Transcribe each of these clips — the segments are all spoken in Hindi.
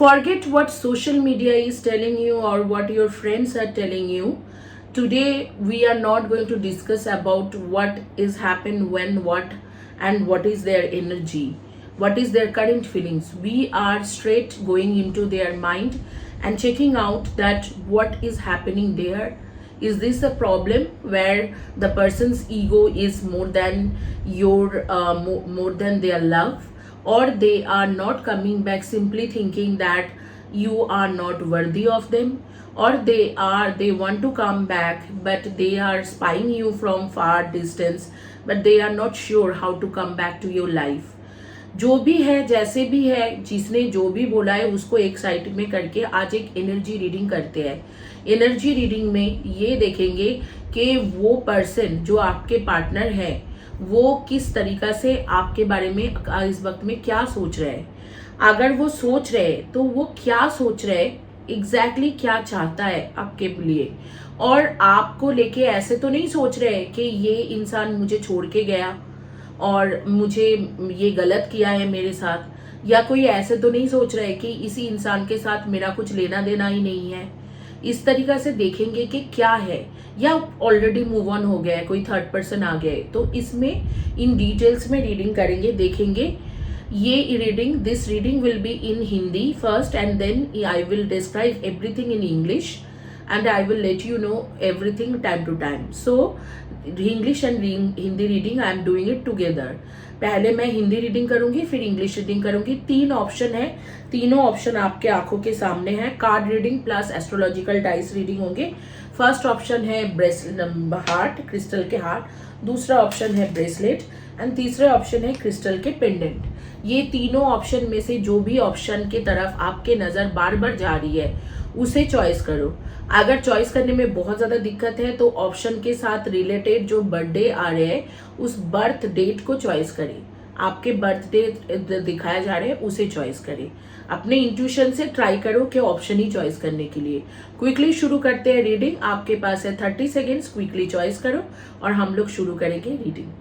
Forget what social media is telling you or what your friends are telling you. Today we are not going to discuss about what is happened when what and what is their energy, what is their current feelings. We are straight going into their mind and checking out that what is happening there. Is this a problem where the person's ego is more than more than their love, or they are not coming back simply thinking that you are not worthy of them, or they want to come back but they are spying you from far distance, but they are not sure how to come back to your life. जो भी है, जैसे भी है, जिसने जो भी बोला है उसको एक साइड में करके आज एक एनर्जी रीडिंग करते हैं। एनर्जी रीडिंग में ये देखेंगे कि वो पर्सन जो आपके पार्टनर है वो किस तरीका से आपके बारे में इस वक्त में क्या सोच रहे हैं। अगर वो सोच रहे हैं तो वो क्या सोच रहे हैं, एग्जैक्टली क्या चाहता है आपके लिए, और आपको लेके ऐसे तो नहीं सोच रहे कि ये इंसान मुझे छोड़ के गया और मुझे ये गलत किया है मेरे साथ, या कोई ऐसे तो नहीं सोच रहे कि इसी इंसान के साथ मेरा कुछ लेना देना ही नहीं है। इस तरीका से देखेंगे कि क्या है, या ऑलरेडी मूव ऑन हो गया है, कोई थर्ड पर्सन आ गया है। तो इसमें इन डिटेल्स में रीडिंग करेंगे, देखेंगे। This reading will be in Hindi first and then I will describe everything in English and I will let you know everything time to time. So English and Hindi reading I am doing it together. पहले मैं हिंदी रीडिंग करूंगी, फिर इंग्लिश रीडिंग करूंगी। 3 ऑप्शन है, तीनों ऑप्शन आपके आंखों के सामने है। Card reading plus astrological dice reading होंगे। फर्स्ट ऑप्शन है हार्ट, क्रिस्टल के हार्ट। दूसरा ऑप्शन है ब्रेसलेट एंड तीसरा ऑप्शन है क्रिस्टल के पेंडेंट। ये तीनों ऑप्शन में से जो भी ऑप्शन के तरफ आपके नजर बार बार जा रही है उसे चॉइस करो। अगर चॉइस करने में बहुत ज्यादा दिक्कत है तो ऑप्शन के साथ रिलेटेड जो बर्थडे आ रहे हैं उस बर्थ डेट को चॉइस करें। आपके बर्थ डे दिखाया जा रहा है उसे चॉइस करें। अपने इंट्यूशन से ट्राई करो कि ऑप्शन ही चॉइस करने के लिए। क्विकली शुरू करते हैं रीडिंग। आपके पास है 30 सेकेंड्स, क्विकली चॉइस करो और हम लोग शुरू करेंगे रीडिंग।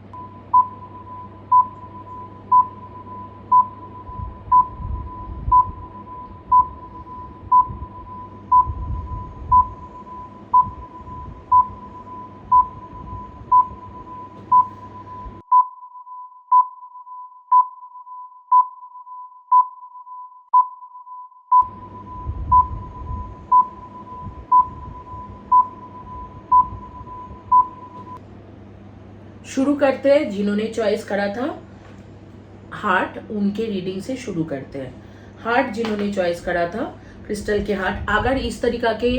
शुरू करते हैं। जिन्होंने चॉइस करा था हार्ट, उनके रीडिंग से शुरू करते हैं। हार्ट जिन्होंने चॉइस करा था क्रिस्टल के हार्ट, अगर इस तरीका के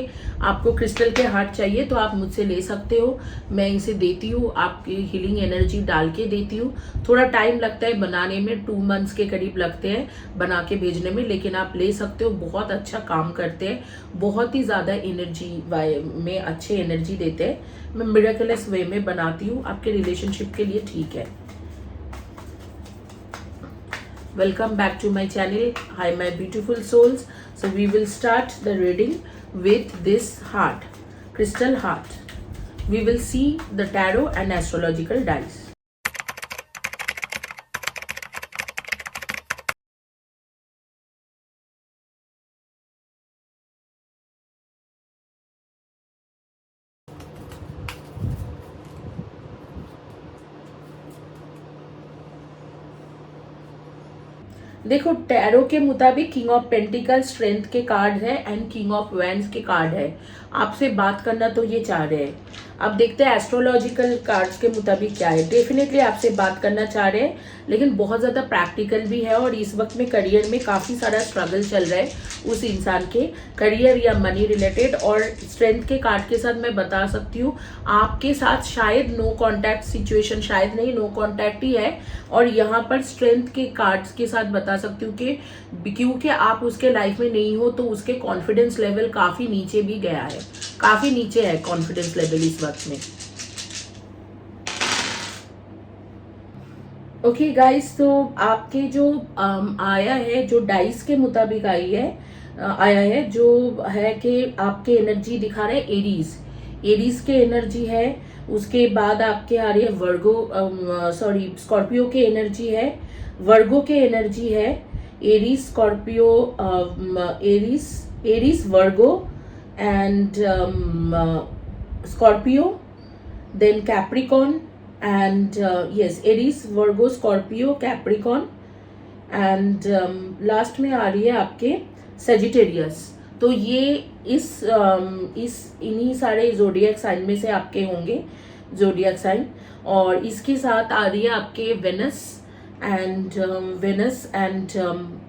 आपको क्रिस्टल के हार्ट चाहिए तो आप मुझसे ले सकते हो। मैं इसे देती हूँ, आपकी हीलिंग एनर्जी डाल के देती हूँ। थोड़ा टाइम लगता है बनाने में, 2 मंथ्स के करीब लगते हैं बना के भेजने में, लेकिन आप ले सकते हो। बहुत अच्छा काम करते हैं, बहुत ही ज़्यादा एनर्जी में अच्छे एनर्जी देते हैं। मैं मिरेकलस वे में बनाती हूँ, आपके रिलेशनशिप के लिए ठीक है। Welcome back to my channel. Hi my beautiful souls. So we will start the reading with this heart, crystal heart. We will see the tarot and astrological dice. देखो, टैरो के मुताबिक किंग ऑफ पेंटिकल स्ट्रेंथ के कार्ड है एंड किंग ऑफ वैंड्स के कार्ड है। आपसे बात करना तो ये चाह रहे हैं। अब देखते हैं एस्ट्रोलॉजिकल कार्ड्स के मुताबिक क्या है। डेफिनेटली आपसे बात करना चाह रहे हैं, लेकिन बहुत ज़्यादा प्रैक्टिकल भी है और इस वक्त में करियर में काफ़ी सारा स्ट्रगल चल रहा है उस इंसान के, करियर या मनी रिलेटेड। और स्ट्रेंथ के कार्ड के साथ मैं बता सकती हूँ आपके साथ शायद नो कॉन्टैक्ट सिचुएशन, शायद नहीं, नो कॉन्टैक्ट ही है। और यहाँ पर स्ट्रेंथ के कार्ड्स के साथ बता सकती हूँ कि क्योंकि आप उसके लाइफ में नहीं हो तो उसके कॉन्फिडेंस लेवल काफ़ी नीचे भी गया है, काफ़ी नीचे है कॉन्फिडेंस लेवल इस वक्त में। ओके गाइस, तो आपके जो आया है, जो डाइस के मुताबिक आई है, आया है जो है कि आपके एनर्जी दिखा रहे हैं एरीज, एरीज के एनर्जी है। उसके बाद आपके आ रही है स्कॉर्पियो के एनर्जी है, वर्गो के एनर्जी है, Aries, Scorpio, Aries, Virgo, and Scorpio, then Capricorn, and yes, Aries, Virgo, Scorpio, Capricorn, and last में आ रही है आपके सेजिटेरियस। तो ये इस इन्हीं सारे जोडियक साइन में से आपके होंगे जोडियक साइन। और इसके साथ आ रही है आपके Venus and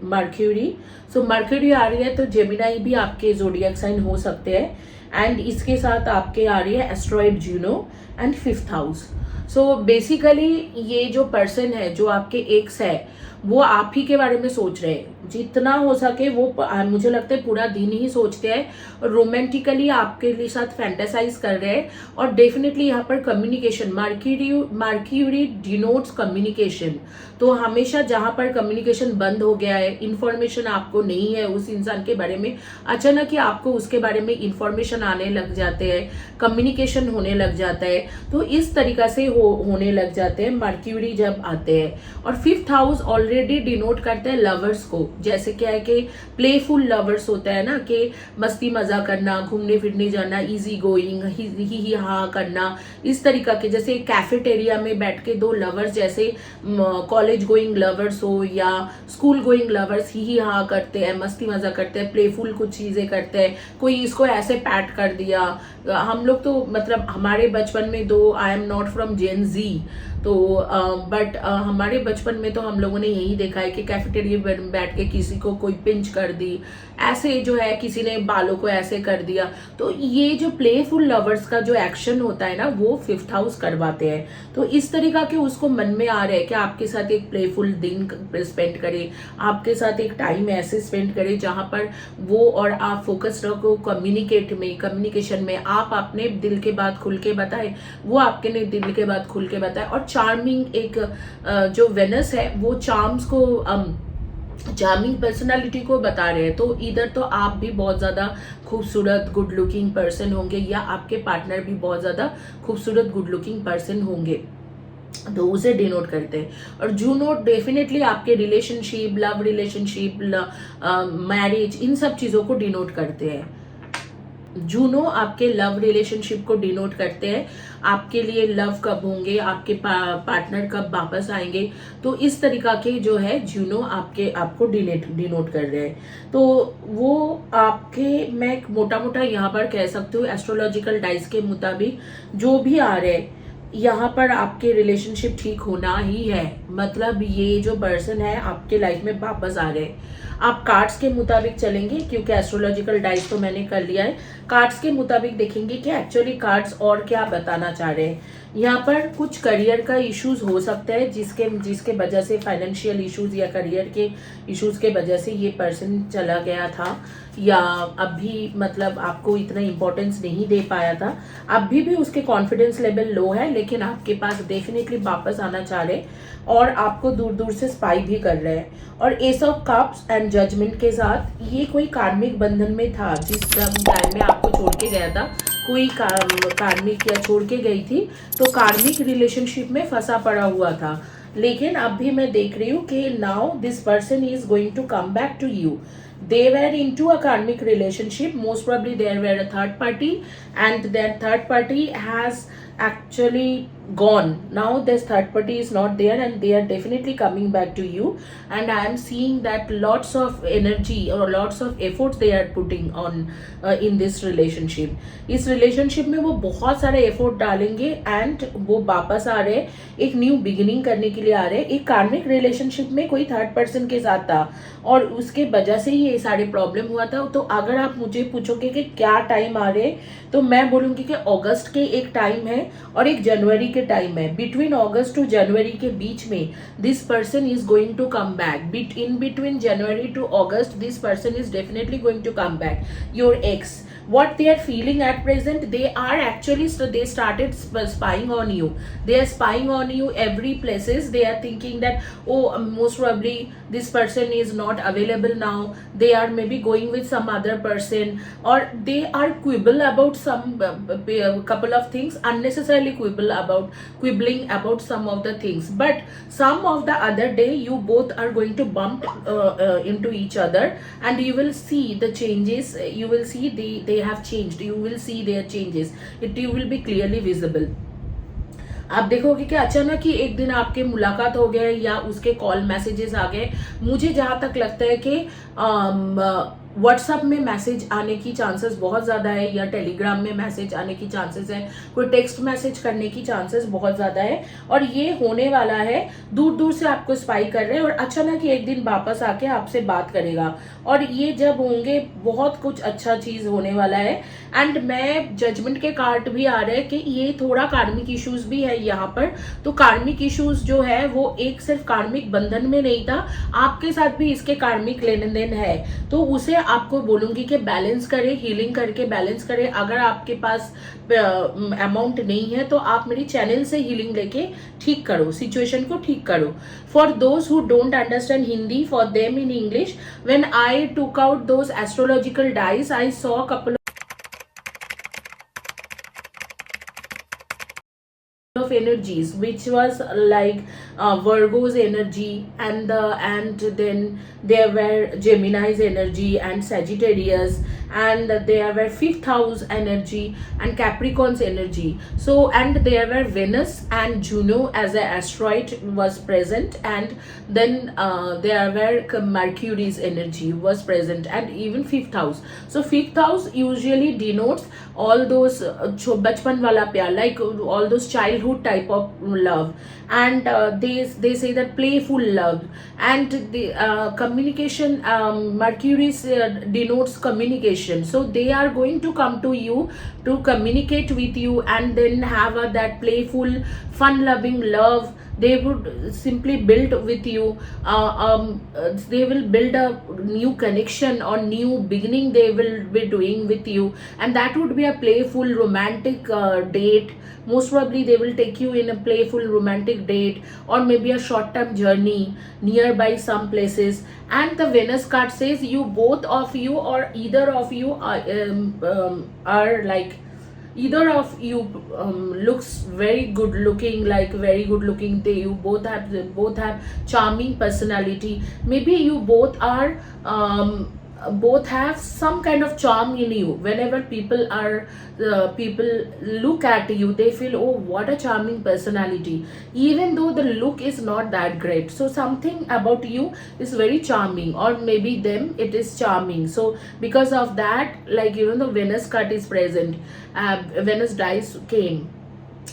Mercury. So Mercury आ रही है तो जेमिनाई भी आपके जोडियक साइन हो सकते हैं। एंड इसके साथ आपके आ रही है asteroid Juno and 5th house. So basically ये जो पर्सन है, जो आपके एक्स है, वो आप ही के बारे में सोच रहे हैं। जितना हो सके वो मुझे लगता है पूरा दिन ही सोचते हैं, रोमांटिकली आपके लिए साथ फैंटेसाइज कर रहे हैं। और डेफिनेटली यहाँ पर कम्युनिकेशन, मार्क्यूरी डिनोट्स कम्युनिकेशन। तो हमेशा जहां पर कम्युनिकेशन बंद हो गया है, इंफॉर्मेशन आपको नहीं है उस इंसान के बारे में, अचानक ही आपको उसके बारे में इंफॉर्मेशन आने लग जाते हैं, कम्युनिकेशन होने लग जाता है। तो इस तरीका से होने लग जाते हैं मर्क्यूरी जब आते हैं। और 5th हाउस ऑलरेडी डिनोट करते हैं लवर्स को। जैसे क्या है कि प्लेफुल लवर्स होता है ना, कि मस्ती मजा करना, घूमने फिरने जाना, इजी गोइंग, ही हाँ करना, इस तरीका के। जैसे कैफेटेरिया में बैठ के दो लवर्स, जैसे कॉलेज गोइंग लवर्स हो या स्कूल गोइंग लवर्स, ही हाँ करते हैं, मस्ती मजा करते हैं, प्लेफुल कुछ चीजें करते हैं। कोई इसको ऐसे पैट कर दिया। हम लोग तो मतलब हमारे बचपन में, दो आई एम नॉट फ्रॉम जेन जी, तो बट हमारे बचपन में तो हम लोगों ने यही देखा है कि कैफेटेरिया में बैठ के किसी को कोई पिंच कर दी, ऐसे जो है किसी ने बालों को ऐसे कर दिया। तो ये जो प्लेफुल लवर्स का जो एक्शन होता है ना, वो 5th हाउस करवाते हैं। तो इस तरीका के उसको मन में आ रहा है कि आपके साथ एक प्लेफुल दिन स्पेंड करे, आपके साथ एक टाइम ऐसे स्पेंड करे जहां पर वो और आप फोकस रखो कम्युनिकेशन में। आप अपने दिल के बात खुल के बताए, वो आपके ने दिल के बात खुल के बताए। और चार्मिंग एक जो वेनस है, वो चार्म्स को चार्मिंग पर्सनालिटी को बता रहे हैं। तो इधर तो आप भी बहुत ज्यादा खूबसूरत गुड लुकिंग पर्सन होंगे, या आपके पार्टनर भी बहुत ज्यादा खूबसूरत गुड लुकिंग पर्सन होंगे, तो उसे डिनोट करते हैं। और जूनो डेफिनेटली आपके रिलेशनशिप, लव रिलेशनशिप, मैरिज, इन सब चीजों को डिनोट करते हैं। जूनो आपके लव रिलेशनशिप को डिनोट करते हैं, आपके लिए लव कब होंगे, आपके पार्टनर कब वापस आएंगे। तो इस तरीका के जो है जूनो आपको डिनोट कर रहे हैं। तो वो आपके, मैं मोटा मोटा यहाँ पर कह सकती हूँ एस्ट्रोलॉजिकल डाइस के मुताबिक जो भी आ रहे हैं, यहाँ पर आपके रिलेशनशिप ठीक होना ही है। मतलब ये जो पर्सन है आपके लाइफ में वापस आ रहे हैं। आप कार्ड्स के मुताबिक चलेंगे, क्योंकि एस्ट्रोलॉजिकल डाइस तो मैंने कर लिया है। कार्ड्स के मुताबिक देखेंगे कि एक्चुअली कार्ड्स और क्या बताना चाह रहे हैं। यहाँ पर कुछ करियर का इश्यूज हो सकता है, जिसके वजह से फाइनेंशियल इश्यूज या करियर के इश्यूज के वजह से ये पर्सन चला गया था, या अभी मतलब आपको इतना इम्पोर्टेंस नहीं दे पाया था। अभी भी उसके कॉन्फिडेंस लेवल लो है, लेकिन आपके पास डेफिनेटली वापस आना चाह रहे, और आपको दूर दूर से स्पाई भी कर रहे हैं। और ace of cups and judgement के साथ ये कोई कार्मिक बंधन में था, जिस टाइम में आपको छोड़ के गया था, कोई कार्मिक या छोड़ के गई थी, तो कार्मिक रिलेशनशिप में फंसा पड़ा हुआ था। लेकिन अब भी मैं देख रही हूँ कि now this person is going to come back to you. They were into a karmic relationship. Most probably there were a third party, and that third party has actually gone. Now this third party is not there, and they are definitely coming back to you. And I am seeing that lots of energy or lots of efforts they are putting on in this relationship. इस relationship में वो बहुत सारे effort डालेंगे, and वो वापस आ रहे, एक न्यू बिगिनिंग करने के लिए आ रहे। एक कार्मिक रिलेशनशिप में कोई थर्ड पर्सन के साथ था, और उसके वजह से ही ये सारे प्रॉब्लम हुआ था। तो अगर आप मुझे पूछोगे कि क्या टाइम आ रहे, तो मैं बोलूंगी कि अगस्त के एक टाइम है और एक जनवरी के टाइम है। बिटवीन अगस्त टू जनवरी के बीच में this person is going to come back. In between January to August this person is definitely going to come back. Your ex, what they are feeling at present, they are actually they started spying on you. They are spying on you every places. They are thinking that, oh, most probably this person is not available now, they are maybe going with some other person, or they are quibble about some couple of things, unnecessarily quibbling about some of the things. But some of the other day you both are going to bump into each other, and you will see the changes. You will see they have changed. You will see their changes. You will be clearly visible. आप देखोगे कि अचानक ही एक दिन आपके मुलाकात हो गए या उसके कॉल मैसेजेस आ गए. मुझे जहां तक लगता है कि व्हाट्सएप में मैसेज आने की चांसेस बहुत ज़्यादा है, या टेलीग्राम में मैसेज आने की चांसेस है, कोई टेक्स्ट मैसेज करने की चांसेस बहुत ज़्यादा है. और ये होने वाला है, दूर दूर से आपको स्पाई कर रहे हैं और अचानक ही एक दिन वापस आके आपसे बात करेगा. और ये जब होंगे, बहुत कुछ अच्छा चीज़ होने वाला है. एंड मैं जजमेंट के कार्ड भी आ रहे हैं कि ये थोड़ा कार्मिक इश्यूज भी है यहाँ पर. तो कार्मिक इश्यूज जो है वो एक सिर्फ कार्मिक बंधन में नहीं था, आपके साथ भी इसके कार्मिक लेन देन है. तो उसे आपको बोलूंगी कि बैलेंस करें, हीलिंग करके बैलेंस करें. अगर आपके पास अमाउंट नहीं है तो आप मेरी चैनल से हीलिंग लेके ठीक करो, सिचुएशन को ठीक करो. For those who don't understand Hindi, for them in English, when I took out those astrological dice, I saw couple of energies, which was like Virgo's energy, and then there were Gemini's energy and Sagittarius, and there were fifth house energy and Capricorn's energy. So, and there were Venus and Juno as an asteroid was present, and then there were Mercury's energy was present, and even fifth house. So fifth house usually denotes all those bachpan wala pyar, like all those childhood type of love, and they say that playful love, and the communication. Mercury denotes communication, so they are going to come to you to communicate with you, and then have that playful, fun loving love. They would simply build with you. They will build a new connection or new beginning they will be doing with you, and that would be a playful romantic date. Most probably they will take you in a playful romantic date, or maybe a short term journey nearby some places. And the Venus card says you, both of you, or either of you are like, either of you looks very good looking, like very good looking. You both have charming personality. Maybe you both have some kind of charm in you. Whenever people look at you, they feel, oh, what a charming personality, even though the look is not that great. So something about you is very charming, or maybe them, it is charming. So because of that, like, the Venus card is present. Venus dice came.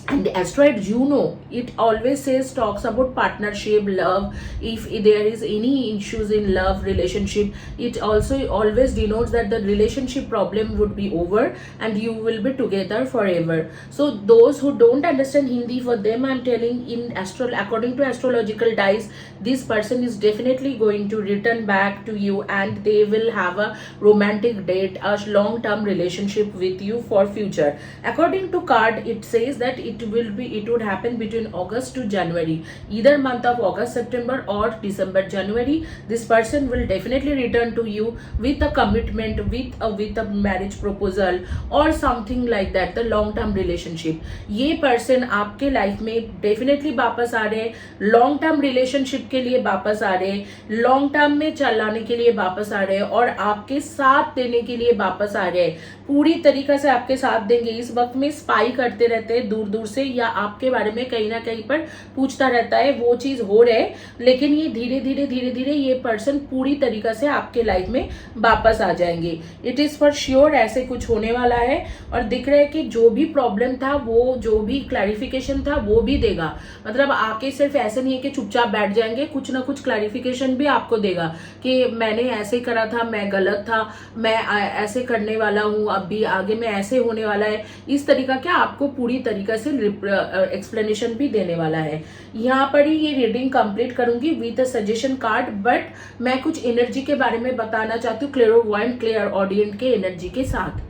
And the asteroid Juno, it always talks about partnership, love. If there is any issues in love relationship, it also always denotes that the relationship problem would be over and you will be together forever. So those who don't understand Hindi, for them I'm telling, according to astrological dice, this person is definitely going to return back to you, and they will have a romantic date, a long term relationship with you for future. According to card, it says that it would happen between August to January, either month of August, September, or December, January. This person will definitely return to you with a commitment, with a marriage proposal or something like that, the long term relationship. ये person आपके life में definitely वापस आ रहे हैं, long term relationship के लिए वापस आ रहे हैं, long term में चलाने के लिए वापस आ रहे हैं, और आपके साथ देने के लिए वापस आ रहे हैं. पूरी तरीका से आपके साथ देंगे. इस वक्त में स्पाई करते रहते हैं दूर दूर से, या आपके बारे में कहीं ना कहीं पर पूछता रहता है, वो चीज हो रहा है. लेकिन ये धीरे धीरे ये पर्सन पूरी तरीका से आपके लाइफ में वापस आ जाएंगे. इट इज फॉर श्योर, ऐसे कुछ होने वाला है. और दिख रहा है कि जो भी प्रॉब्लम था, वो जो भी क्लैरिफिकेशन था, वो भी देगा. मतलब आके सिर्फ ऐसे नहीं है कि चुपचाप बैठ जाएंगे, कुछ ना कुछ क्लैरिफिकेशन भी आपको देगा कि मैंने ऐसे करा था, मैं गलत था, मैं ऐसे करने वाला हूँ, अभी आगे में ऐसे होने वाला है. इस तरीका क्या आपको पूरी तरीका से एक्सप्लेनेशन भी देने वाला है. यहाँ पर ही ये रीडिंग कंप्लीट करूंगी with a suggestion card, but मैं कुछ एनर्जी के बारे में बताना चाहती हूँ, क्लेयरवॉयंट, क्लियर ऑडियंट के एनर्जी के साथ.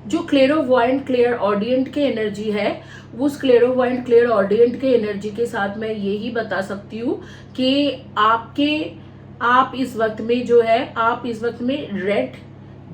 जो क्लेरोवॉयंट क्लियर ऑडियंट के एनर्जी है, उस क्लेरोवॉयंट क्लियर ऑडियंट के एनर्जी के साथ मैं यही बता सकती हूँ कि आप इस वक्त में जो है, आप इस वक्त में रेड,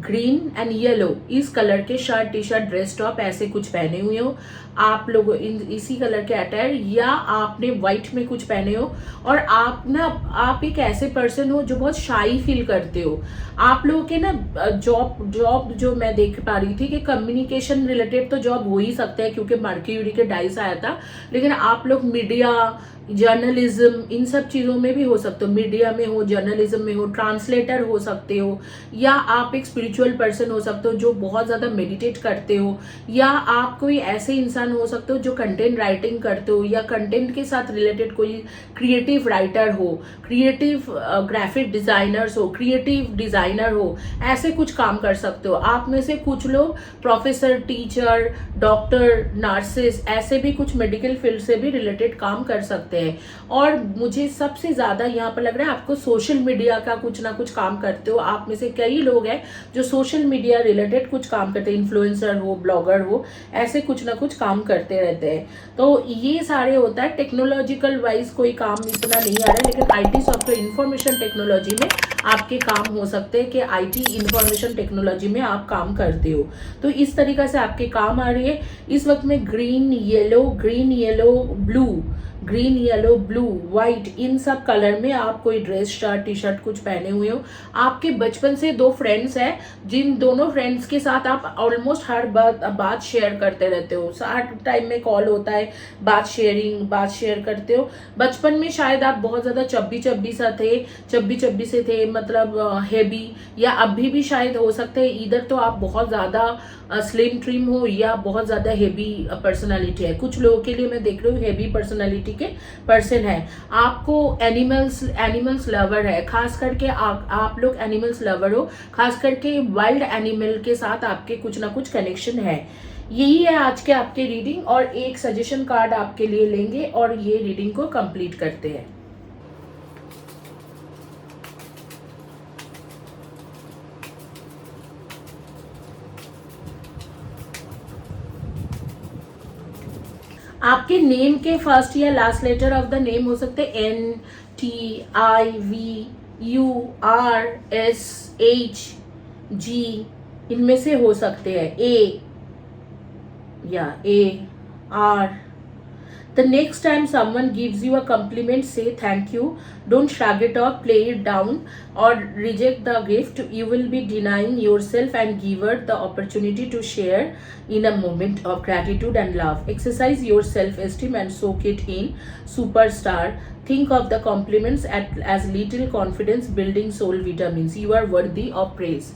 ग्रीन एंड येलो इस कलर के shirt, T shirt, dress top ऐसे कुछ पहने हुए हो आप लोग, इसी कलर के अटायर, या आपने व्हाइट में कुछ पहने हो, और आप एक ऐसे पर्सन हो जो बहुत शाई फील करते हो। आप लोगों के ना जॉब जो मैं देख पा रही थी कि कम्युनिकेशन रिलेटेड तो जॉब हो ही सकता है क्योंकि मर्क्यूरी के डाइस आया था, लेकिन आप लोग मीडिया, जर्नलिज्म, इन सब चीजों में भी हो सकते हो। मीडिया में हो, जर्नलिज्म में हो, ट्रांसलेटर हो सकते हो, या आप एक स्पिरिचुअल पर्सन हो सकते हो जो बहुत ज्यादा मेडिटेट करते हो, या आप कोई ऐसे इंसान हो सकते हो जो कंटेंट राइटिंग करते हो, या कंटेंट के साथ रिलेटेड कोई क्रिएटिव राइटर हो, क्रिएटिव ग्राफिक डिजाइनर्स हो, क्रिएटिव डिजाइनर हो, ऐसे कुछ काम कर सकते हो। आप में से कुछ लोग प्रोफेसर, टीचर, डॉक्टर, नर्सेस, ऐसे भी कुछ मेडिकल फील्ड से भी रिलेटेड काम कर सकते हैं। और मुझे सबसे ज्यादा यहाँ पर लग रहा है आपको सोशल मीडिया का कुछ ना कुछ काम करते हो। आप में से कई लोग हैं जो सोशल मीडिया रिलेटेड कुछ काम करते हैं, इन्फ्लुएंसर हो, ब्लॉगर हो, ऐसे कुछ ना कुछ काम करते रहते हैं। तो ये सारे होता है। टेक्नोलॉजिकल वाइज कोई काम इतना नहीं आ रहा है, लेकिन आईटी सॉफ्टवेयर इंफॉर्मेशन टेक्नोलॉजी में आपके काम हो सकते हैं कि आईटी इंफॉर्मेशन टेक्नोलॉजी में आप काम करते हो। तो इस तरीका से आपके काम आ रही है इस वक्त में। Green yellow blue, green yellow blue white, इन सब कलर में आप कोई ड्रेस, शर्ट, टी शर्ट कुछ पहने हुए हो। आपके बचपन से दो फ्रेंड्स हैं, जिन दोनों फ्रेंड्स के साथ आप ऑलमोस्ट हर बात शेयर करते रहते हो। हर टाइम में कॉल होता है, बात शेयर करते हो। बचपन में शायद आप बहुत ज्यादा चब्बी से थे, मतलब हेवी, या अभी भी शायद हो सकते हैं। इधर तो आप बहुत ज्यादा स्लिम ट्रिम हो या बहुत ज्यादा हेवी पर्सनालिटी है। कुछ लोगों के लिए मैं देख रही हूँ हेवी पर्सनालिटी के पर्सन है। आपको एनिमल्स लवर है, खास करके आप लोग एनिमल्स लवर हो, खास करके वाइल्ड एनिमल के साथ आपके कुछ ना कुछ कनेक्शन है। यही है आज के आपके रीडिंग, और एक सजेशन कार्ड आपके लिए लेंगे और ये रीडिंग को कंप्लीट करते हैं। आपके नेम के फर्स्ट या last letter of the name हो सकते हैं N, T, I, V, U, R, S, H, G, इनमें से हो सकते हैं A या A, R. The next time someone gives you a compliment, say thank you. Don't shrug it off, play it down, or reject the gift. You will be denying yourself and giver the opportunity to share in a moment of gratitude and love. Exercise your self-esteem and soak it in. Superstar. Think of the compliments as little confidence building soul vitamins. You are worthy of praise.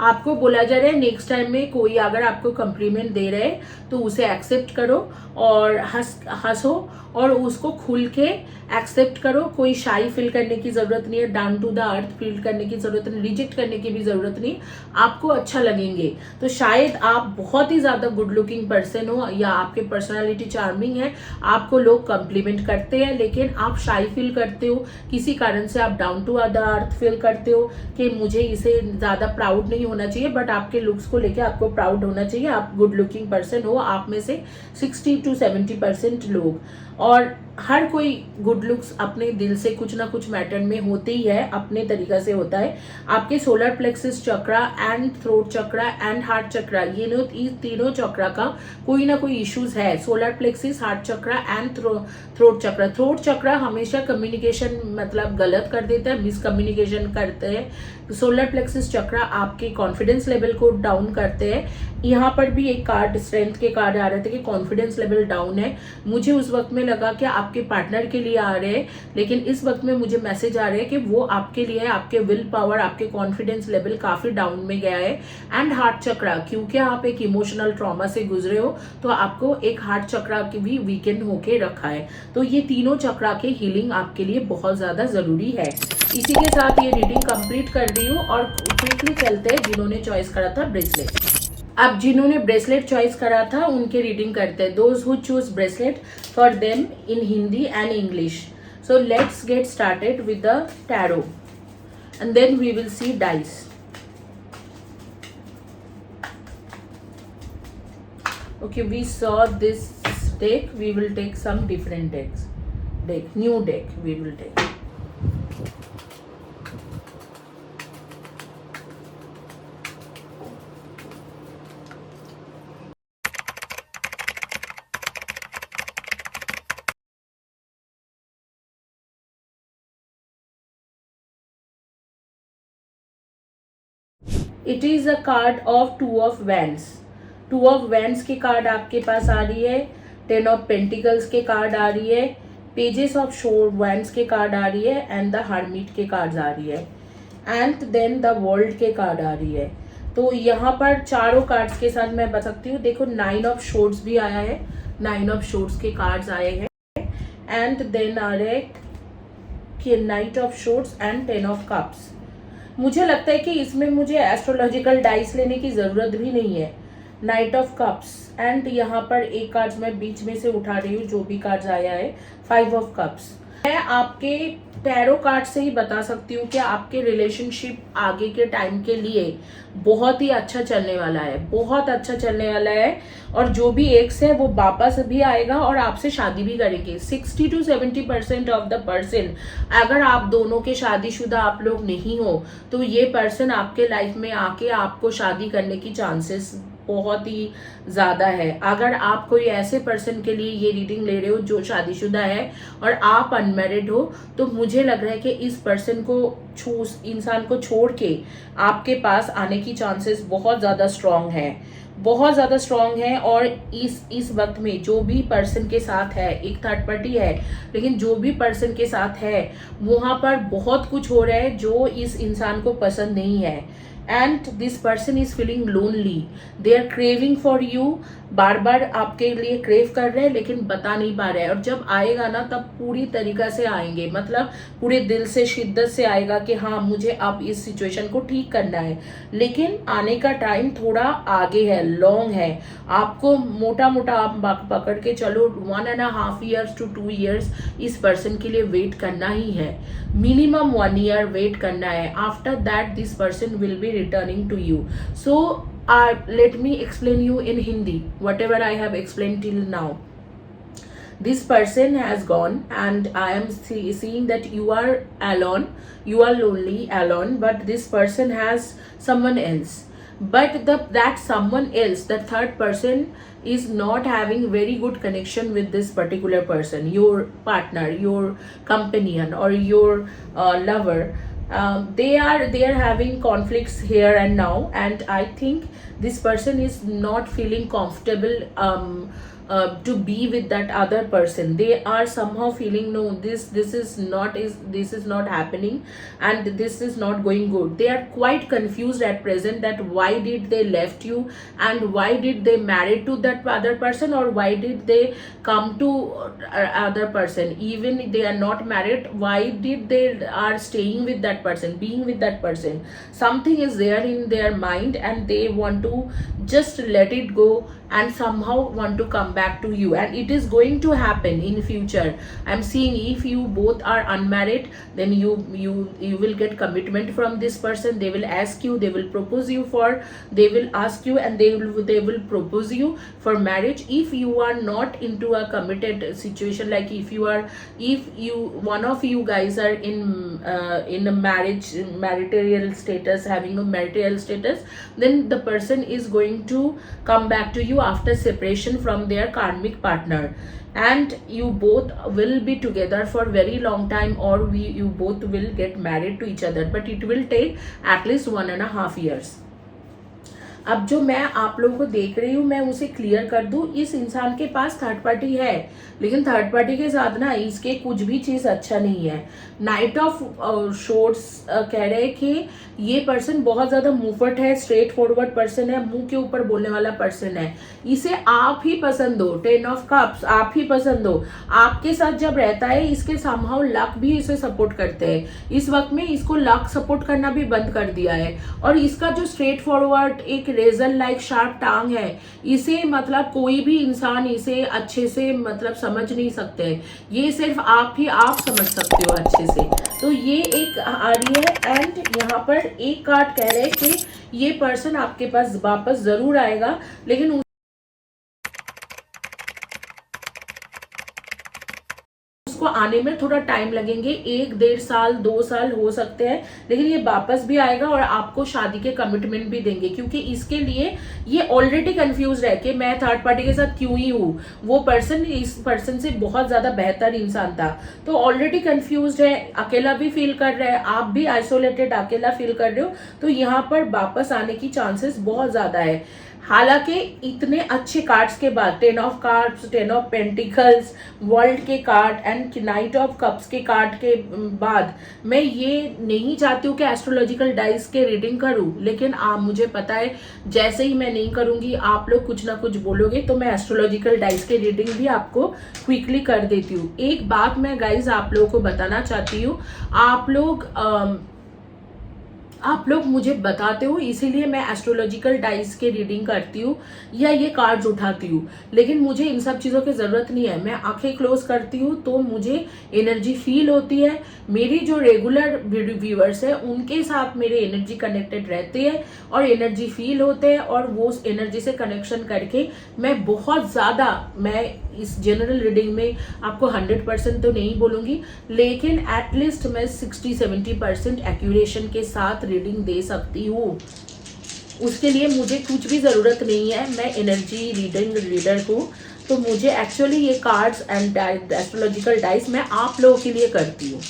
आपको बोला जा रहा है नेक्स्ट टाइम में कोई अगर आपको कम्प्लीमेंट दे रहे तो उसे एक्सेप्ट करो और हंसो और उसको खुल के एक्सेप्ट करो। कोई शाई फील करने की जरूरत नहीं है, down to the earth feel करने की जरूरत नहीं, रिजेक्ट करने की भी जरूरत नहीं। आपको अच्छा लगेंगे तो शायद आप बहुत ही ज्यादा गुड लुकिंग पर्सन हो या आपके पर्सनालिटी चार्मिंग है, आपको लोग कम्प्लीमेंट करते हैं, लेकिन आप शाई फील करते हो, किसी कारण से आप down to the earth feel करते हो कि मुझे इसे ज्यादा प्राउड नहीं होना चाहिए, बट आपके लुक्स को लेकर आपको प्राउड होना चाहिए। आप गुड लुकिंग पर्सन हो। आप में से 60 to 70% लोग, और हर कोई गुड लुक्स अपने दिल से कुछ ना कुछ मैटर में होते ही है, अपने तरीका से होता है। आपके solar plexus chakra and throat chakra and heart chakra, ये तीनों चक्रा का कोई ना कोई इश्यूज है। Solar plexus, heart chakra and throat chakra. थ्रोट चक्रा हमेशा कम्युनिकेशन मतलब गलत कर देता है, मिसकम्युनिकेशन करते हैं। सोलर प्लेक्सिस चक्रा आपके कॉन्फिडेंस लेवल को डाउन करते हैं। यहाँ पर भी एक कार्ड, स्ट्रेंथ के कार्ड आ रहे थे कि कॉन्फिडेंस लेवल डाउन है। मुझे उस वक्त में लगा कि आपके पार्टनर के लिए आ रहे हैं, लेकिन इस वक्त में मुझे मैसेज आ रहे हैं कि वो आपके लिए है। आपके विल पावर, आपके कॉन्फिडेंस लेवल काफी डाउन में गया है। एंड हार्ट चक्रा, क्योंकि आप एक इमोशनल ट्रॉमा से गुजरे हो तो आपको एक हार्ट चक्रा की भी वीकेंड होके रखा है। तो ये तीनों चक्रा के हीलिंग आपके लिए बहुत ज्यादा जरूरी है। इसी के साथ ये रीडिंग कंप्लीट कर रही हूँ और क्विकली चलते हैं जिन्होंने चॉइस करा था ब्रेसलेट। अब जिन्होंने ब्रेसलेट चॉइस करा था उनके रीडिंग करते हैं। Those who choose bracelet for them in Hindi and English. So let's get started with the tarot and then we will see dice. Okay, we saw this deck. We will take some different decks. New deck we will take. It is a card of Two of Wands. Two of Wands की कार्ड आपके पास आ रही है. Ten of Pentacles के कार्ड आ रही है. Pages of Wands के कार्ड आ रही है एंड द Hermit के कार्ड आ रही है एंड देन द वर्ल्ड के कार्ड आ रही है. तो यहाँ पर चारों कार्ड्स के साथ मैं बता सकती हूँ. देखो नाइन ऑफ शोर्ड्स भी आया है. नाइन ऑफ शोर्ड्स के कार्ड्स आए हैं एंड देन आ रहे knight of swords and ten of cups. मुझे लगता है कि इसमें मुझे एस्ट्रोलॉजिकल डाइस लेने की जरूरत भी नहीं है. नाइट ऑफ कप्स एंड यहाँ पर एक कार्ड मैं बीच में से उठा रही हूँ जो भी कार्ड आया है. Five of cups. मैं आपके टैरो कार्ड से ही बता सकती हूँ कि आपके रिलेशनशिप आगे के टाइम के लिए बहुत ही अच्छा चलने वाला है. बहुत अच्छा चलने वाला है. और जो भी एक्स है वो वापस भी आएगा और आपसे शादी भी करेंगे. 60 to 70% ऑफ द पर्सन, अगर आप दोनों के शादीशुदा आप लोग नहीं हो तो ये पर्सन आपके लाइफ में आके आपको शादी करने की चांसेस बहुत ही ज्यादा है. अगर आप कोई ऐसे पर्सन के लिए ये रीडिंग ले रहे हो जो शादीशुदा है और आप अनमैरिड हो, तो मुझे लग रहा है कि इस पर्सन को इंसान को छोड़ के आपके पास आने की चांसेस बहुत ज्यादा स्ट्रांग है. बहुत ज्यादा स्ट्रांग है. और इस वक्त में जो भी पर्सन के साथ है, एक थर्ड पार्टी है, लेकिन जो भी पर्सन के साथ है वहां पर बहुत कुछ हो रहा है जो इस इंसान को पसंद नहीं है. And this person is feeling lonely. They are craving for you. बार बार आपके लिए क्रेव कर रहे हैं लेकिन बता नहीं पा रहे हैं. और जब आएगा ना तब पूरी तरीका से आएंगे, मतलब पूरे दिल से शिद्दत से आएगा कि हाँ मुझे अब इस सिचुएशन को ठीक करना है. लेकिन आने का टाइम थोड़ा आगे है, लॉन्ग है. आपको मोटा मोटा आप पकड़ के चलो 1.5 years to 2 years इस पर्सन के लिए वेट करना ही है. मिनिमम 1 year वेट करना है. After that this person will be returning to you. So let me explain you in Hindi whatever I have explained till now. This person has gone and I am seeing that you are alone, you are lonely, alone, but this person has someone else. But that someone else, the third person, is not having very good connection with this particular person, your partner, your companion or your lover. They are having conflicts here and now, and I think this person is not feeling comfortable to be with that other person. They are somehow feeling no, this is not happening and this is not going good. They are quite confused at present that why did they left you and why did they married to that other person, or why did they come to other person. Even they are not married, why did they are staying with that person, being with that person. Something is there in their mind and they want to just let it go and somehow want to come back to you, and it is going to happen in future. I'm seeing if you both are unmarried, then you will get commitment from this person. They will ask you, they will propose you for, they will ask you and they will propose you for marriage. If you are not into a committed situation, like if you one of you guys are in a marital status, having a marital status, then the person is going to come back to you after separation from their karmic partner, and you both will be together for very long time, or you both will get married to each other, but it will take at least 1.5 years. अब जो मैं आप लोगों को देख रही हूँ मैं उसे क्लियर कर दूं. इस इंसान के पास थर्ड पार्टी है, लेकिन थर्ड पार्टी के साथ ना इसके कुछ भी चीज अच्छा नहीं है. नाइट ऑफ शोर्ट्स कह रहे हैं कि ये पर्सन बहुत ज्यादा मुफट है, स्ट्रेट फॉरवर्ड पर्सन है, मुंह के ऊपर बोलने वाला पर्सन है. इसे आप ही पसंद हो. 10 ऑफ कप्स आप ही पसंद हो. आपके साथ जब रहता है इसके समहाउ लक भी इसे सपोर्ट करते हैं. इस वक्त में इसको लक सपोर्ट करना भी बंद कर दिया है. और इसका जो स्ट्रेट फॉरवर्ड एक रेजर लाइक शार्प टांग है, इसे मतलब कोई भी इंसान इसे अच्छे से मतलब समझ नहीं सकते. ये सिर्फ आप ही आप समझ सकते हो अच्छे से. तो ये एक आ रही है. एंड यहाँ पर एक कार्ड कह रहे हैं कि ये पर्सन आपके पास वापस जरूर आएगा, लेकिन उसको आने में थोड़ा टाइम लगेंगे, 1-1.5 साल 2 साल हो सकते हैं, लेकिन ये वापस भी आएगा और आपको शादी के कमिटमेंट भी देंगे, क्योंकि इसके लिए ये ऑलरेडी कंफ्यूज है कि मैं थर्ड पार्टी के साथ क्यों ही हूँ। वो पर्सन इस पर्सन से बहुत ज्यादा बेहतर इंसान था, तो ऑलरेडी कंफ्यूज है, अकेला भी फील कर रहा है, आप भी आइसोलेटेड अकेला फील कर रहे हो, तो यहाँ पर वापस आने की चांसेस बहुत ज्यादा है। हालांकि इतने अच्छे कार्ड्स के बाद 10 of cards, 10 of pentacles, world के card and knight of cups के कार्ड के बाद मैं ये नहीं चाहती हूँ कि एस्ट्रोलॉजिकल डाइस के रीडिंग करूँ, लेकिन आप मुझे पता है जैसे ही मैं नहीं करूँगी आप लोग कुछ ना कुछ बोलोगे, तो मैं एस्ट्रोलॉजिकल डाइस के रीडिंग भी आपको क्विकली कर देती हूँ। एक बात मैं गाइज आप लोगों को बताना चाहती हूँ, आप लोग मुझे बताते हो, इसीलिए मैं एस्ट्रोलॉजिकल डाइस के रीडिंग करती हूँ या ये कार्ड्स उठाती हूँ, लेकिन मुझे इन सब चीज़ों की ज़रूरत नहीं है। मैं आंखें क्लोज करती हूँ तो मुझे एनर्जी फील होती है, मेरी जो रेगुलर व्यूअर्स है उनके साथ मेरे एनर्जी कनेक्टेड रहती है और एनर्जी फील होते हैं, और वो एनर्जी से कनेक्शन करके मैं बहुत ज़्यादा, मैं इस जनरल रीडिंग में आपको 100% तो नहीं बोलूँगी, लेकिन एटलीस्ट मैं 60-70% एक्यूरेशन के साथ रीडिंग दे सकती हूँ। उसके लिए मुझे कुछ भी ज़रूरत नहीं है, मैं एनर्जी रीडर हूँ, तो मुझे एक्चुअली ये कार्ड्स एंड एस्ट्रोलॉजिकल डाइस मैं आप लोगों के लिए करती हूँ।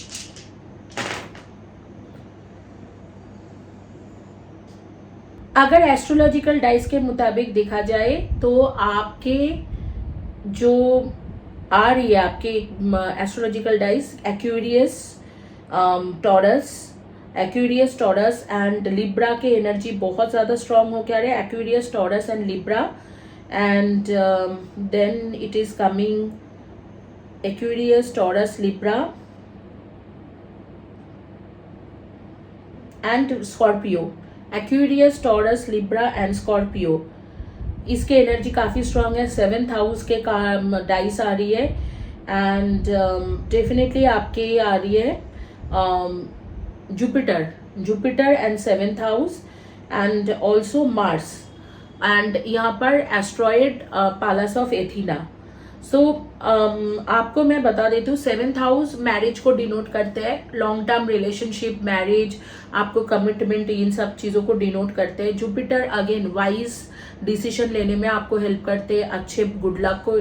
अगर एस्ट्रोलॉजिकल डाइस के मुताबिक देखा जाए तो आपके जो आ रही है आपके astrological dice Aquarius Taurus and Libra के एनर्जी बहुत ज़्यादा स्ट्रॉन्ग होकर आ रहे हैं, Aquarius Taurus and Libra, and then it is coming Aquarius Taurus Libra and Scorpio, Aquarius Taurus Libra and Scorpio, इसके एनर्जी काफ़ी स्ट्रांग है। 7th हाउस के डाइस आ रही है, एंड डेफिनेटली आपके आ रही है Jupiter and 7th house and also Mars, and यहाँ पर एस्ट्रॉयड पैलेस ऑफ एथीना। सो आपको मैं बता देती हूँ 7th हाउस मैरिज को डिनोट करते हैं, लॉन्ग टर्म रिलेशनशिप, मैरिज, आपको कमिटमेंट, इन सब चीज़ों को डिनोट करते हैं। जुपिटर अगेन वाइज डिसीजन लेने में आपको हेल्प करते हैं, अच्छे गुड लक को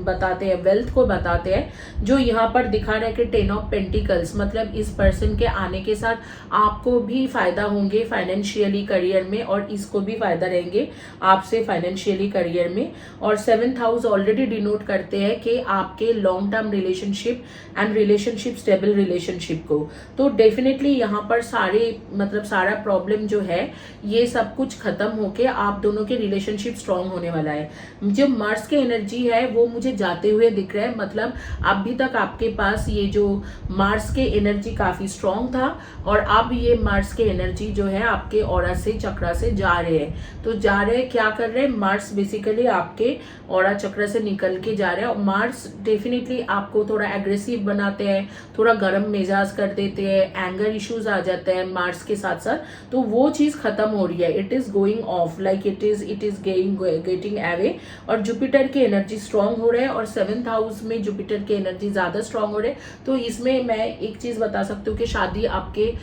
बताते हैं, वेल्थ को बताते हैं। जो यहाँ पर दिखा रहा है कि 10 ऑफ पेंटिकल्स, मतलब इस पर्सन के आने के साथ आपको भी फायदा होंगे फाइनेंशियली करियर में, और इसको भी फायदा रहेंगे आपसे फाइनेंशियली करियर में। और 7th हाउस ऑलरेडी डिनोट करते हैं कि आपके long term relationship and relationship, stable relationship को। तो डेफिनेटली यहाँ पर सारा प्रॉब्लम जो है ये सब कुछ खत्म होके आप दोनों के रिलेशनशिप स्ट्रांग होने वाला है। जो मार्स के एनर्जी है वो मुझे जाते हुए दिख रहा है, मतलब अभी तक आपके पास ये जो मार्स के एनर्जी काफी स्ट्रांग था, और अब ये मार्स के एनर्जी जो है आपके ऑरा से, चक्रा से जा रहे हैं। तो जा रहे हैं, क्या कर रहे हैं, मार्स बेसिकली आपके ऑरा चक्र से निकल के जा रहे हैं, और मार्स डेफिनेटली आपको थोड़ा एग्रेसिव बनाते हैं, थोड़ा गर्म मिजाज कर देते हैं, एंगर इश्यूज आ जाते हैं मार्स के साथ साथ, तो वो चीज खत्म हो रही है, it is going of, like it is getting away. और जुपिटर की एनर्जी स्ट्रांग हो रहे हैं, और 7th हाउस में जुपिटर की एनर्जी ज्यादा स्ट्रांग हो रहे हैं। तो इसमें मैं एक चीज बता सकती हूँ कि शादी आपके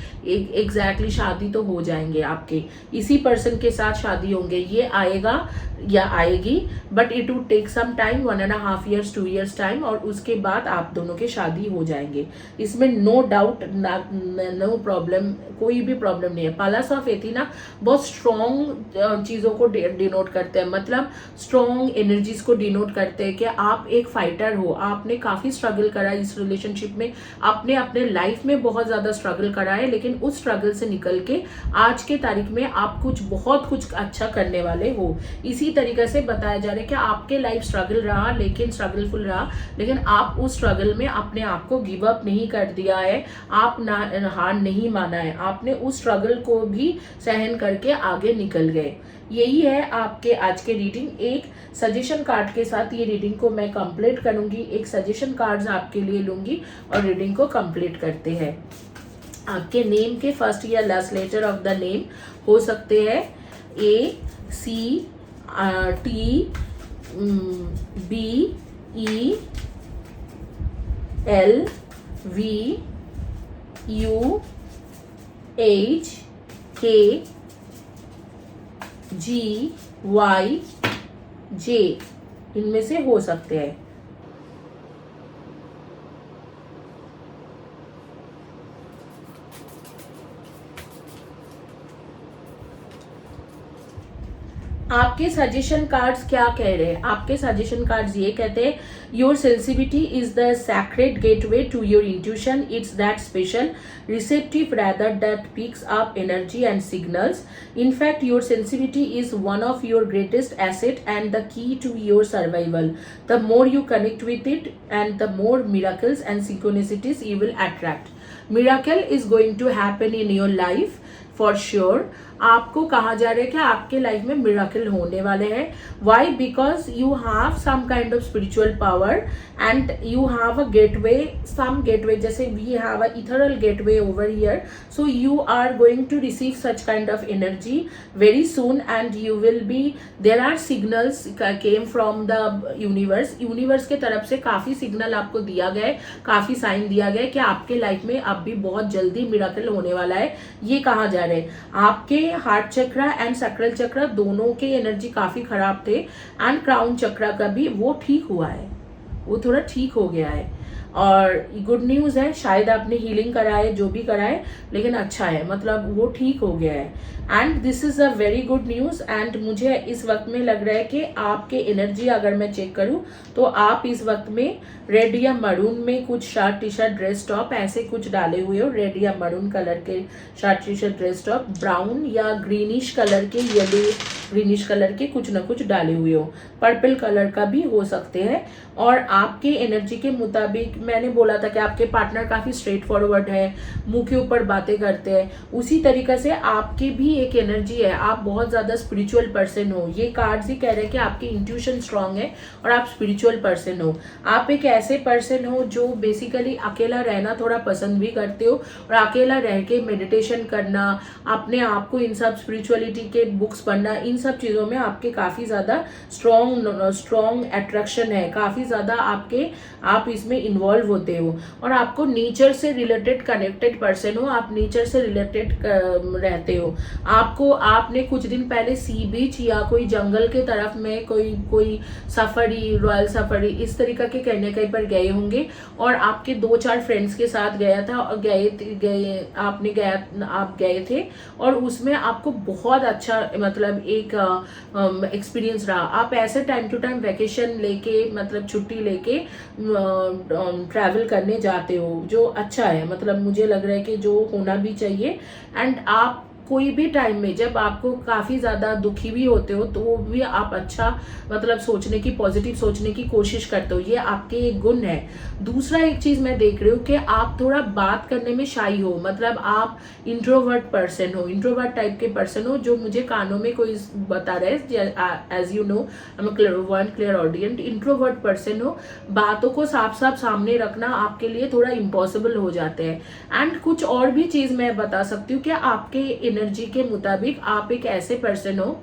एग्जैक्टली शादी तो हो जाएंगे, आपके इसी पर्सन के साथ शादी होंगे, ये आएगा या आएगी, but it would take some time, 1.5 years 2 years time, और उसके बाद आप दोनों के शादी हो जाएंगे। इसमें नो डाउट, नो प्रॉब्लम, कोई भी प्रॉब्लम नहीं है। पैलेस ऑफ एथीना बहुत स्ट्रॉन्ग चीजों को डिनोट करते हैं, मतलब स्ट्रॉन्ग एनर्जीज को डिनोट करते हैं कि आप एक फाइटर हो, आपने काफी स्ट्रगल करा इस रिलेशनशिप में, आपने अपने लाइफ में बहुत ज्यादा स्ट्रगल करा है, लेकिन उस स्ट्रगल से निकल के आज के तारीख में आप बहुत कुछ अच्छा करने वाले हो। इसी तरीके से बताया जा रहा है कि आपके लाइफ स्ट्रगल रहा, लेकिन स्ट्रगलफुल रहा, लेकिन आप उस स्ट्रगल में अपने आप को गिव अप नहीं कर दिया है, आप हार नहीं माना है, आपने उस स्ट्रगल को भी सहन करके आगे निकल गए। यही है आपके आज के रीडिंग। एक सजेशन कार्ड के साथ ये रीडिंग को मैं कंप्लीट करूंगी, एक सजेशन कार्ड्स आपके लिए लूंगी और रीडिंग को कंप्लीट करते हैं। आपके नेम के फर्स्ट या last letter of the name हो सकते हैं ACT BE LVUHKGYJ इनमें से हो सकते हैं। आपके सजेशन कार्ड्स क्या कह रहे हैं? आपके सजेशन कार्ड्स ये कहते हैं, your sensitivity is the sacred gateway to your intuition, it's that special receptive rather that picks up energy and signals. In fact, your sensitivity is one of your greatest asset and the key to your survival. The more you connect with it and the more miracles and synchronicities you will attract. Miracle is going to happen in your life for sure. आपको कहा जा रहा है कि आपके लाइफ में मिराकल होने वाले हैं। Why? Because you have some kind of spiritual power and you have a gateway, some gateway, जैसे we have a ethereal gateway over here, so you are going to receive such kind of energy very soon and you will be, there are signals came from the universe. Universe के तरफ से काफी सिग्नल आपको दिया गया है, काफी साइन दिया गया है कि आपके लाइफ में अब भी बहुत जल्दी मिराकल होने वाला है। ये कहा जा रहा है आपके हार्ट चक्रा एंड सैक्रल चक्रा दोनों के एनर्जी काफी खराब थे एंड क्राउन चक्रा का भी वो ठीक हुआ है, वो थोड़ा ठीक हो गया है। और गुड न्यूज है, शायद आपने हीलिंग कराए, जो भी कराए, लेकिन अच्छा है, मतलब वो ठीक हो गया है and this is a very good news. And मुझे इस वक्त में लग रहा है कि आपके एनर्जी अगर मैं चेक करूं तो आप इस वक्त में रेड या मरून में कुछ shirt T shirt dress top ऐसे कुछ डाले हुए हो, रेड या मरून कलर के shirt T shirt dress top, brown या ग्रीनिश कलर के, येलो ग्रीनिश कलर के कुछ ना कुछ डाले हुए हो, पर्पल कलर का भी हो सकते हैं। और आपके एनर्जी के मुताबिक मैंने बोला था कि आपके पार्टनर काफी स्ट्रेट फॉरवर्ड है, मुंह के ऊपर बातें करते हैं, उसी तरीके से आपकी भी एक एनर्जी है, आप बहुत ज्यादा स्पिरिचुअल पर्सन हो। ये कार्ड्स ही कह रहे हैं कि आपकी इंट्यूशन स्ट्रांग है और आप स्पिरिचुअल पर्सन हो। आप एक ऐसे पर्सन हो जो बेसिकली अकेला रहना थोड़ा पसंद भी करते हो और अकेला रह के मेडिटेशन करना, अपने आप को इन सब स्पिरिचुअलिटी के बुक्स पढ़ना, इन सब चीजों में आपके काफी ज्यादा स्ट्रॉन्ग अट्रैक्शन है, काफी ज्यादा आप इसमें इन्वॉल्व होते हो और आपको नेचर से रिलेटेड कनेक्टेड पर्सन हो, आप नेचर से रिलेटेड रहते हो। आपने कुछ दिन पहले सी बीच या कोई जंगल के तरफ में कोई सफारी, रॉयल सफारी इस तरीके के कहीं पर गए होंगे और आपके 2-4 फ्रेंड्स के साथ गया था और आप गए थे और उसमें आपको बहुत अच्छा मतलब एक एक्सपीरियंस रहा। आप ऐसे टाइम टू टाइम वेकेशन लेके मतलब छुट्टी लेके ट्रैवल करने जाते हो, जो अच्छा है, मतलब मुझे लग रहा है कि जो होना भी चाहिए। एंड आप कोई भी टाइम में जब आपको काफी ज्यादा दुखी भी होते हो तो वो भी आप अच्छा मतलब सोचने की, पॉजिटिव सोचने की कोशिश करते हो, ये आपके एक गुण है। दूसरा एक चीज मैं देख रही हूँ कि आप थोड़ा बात करने में शाई हो, मतलब आप इंट्रोवर्ट पर्सन हो, इंट्रोवर्ट टाइप के पर्सन हो, जो मुझे कानों में कोई बता रहा है, as you know I am a clairaudient, introvert person हो, बातों को साफ साफ सामने रखना आपके लिए थोड़ा इम्पॉसिबल हो जाते हैं। एंड कुछ और भी चीज मैं बता सकती हूँ कि आपके एनर्जी के मुताबिक आप एक ऐसे पर्सन हो